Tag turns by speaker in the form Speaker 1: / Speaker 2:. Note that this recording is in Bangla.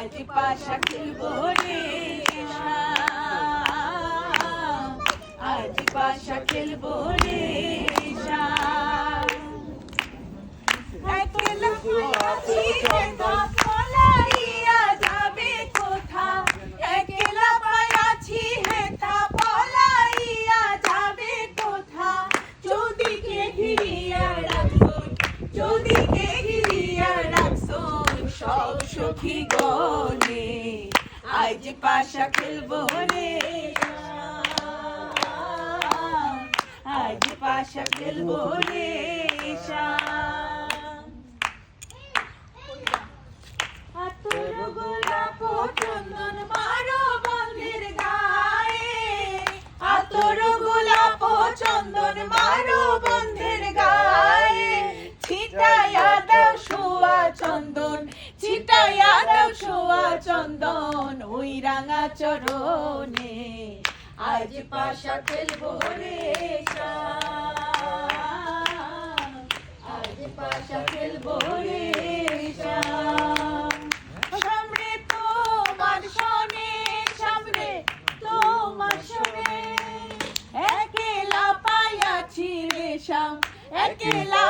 Speaker 1: আজ পাশা খেলবো রে শ্যাম, আজ পাশা খেলবো রে শ্যাম। একলা আছি হেথা পলাইয়া যাবে কোথা, একলা আছি হেথা পলাইয়া যাবে কোথা। চৌদিকে ঘিরিয়া রাখুন, চৌদিকে ঘিরিয়া রাখুন সব সখী গণে, আজ পাশা খেলবো রে শ্যাম, আজ পাশা খেলবো রে শ্যাম। আতর গোলাপ চন্দন মারো বন্ধের গায়ে, আতর গোলাপ চন্দন মারো বন্ধের গায়ে। ছিটাইয়া দাও সোয়া চন্দন, ছিটাইয়া দাও সোয়া চন্দন ওই রাঙা চরণে, আজ পাশা খেলবো রে শ্যাম, আজ পাশা খেলবো রে শ্যাম। সামনে তোমার শোনে, সামনে তোমার শোনে, একলা পাইয়াছি রে শ্যাম, একলা